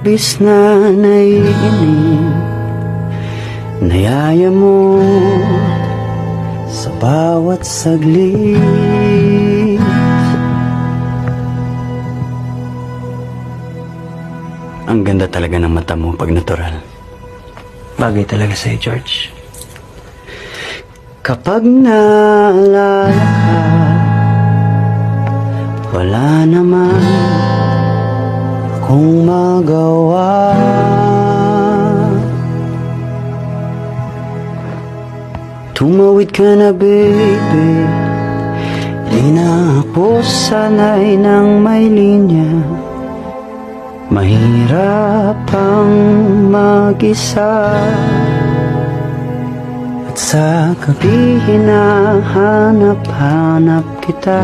labis na naiinig, nayaya mo sa bawat saglit. Ang ganda talaga ng mata mo pag natural. Bagay talaga sa'yo, George. Kapag naalala ka, wala naman akong magawa. Tumawid ka na, baby. Di na ako sanay ng may linya. Mahirap ang mag-isa, at sa gabi hinahanap-hanap kita.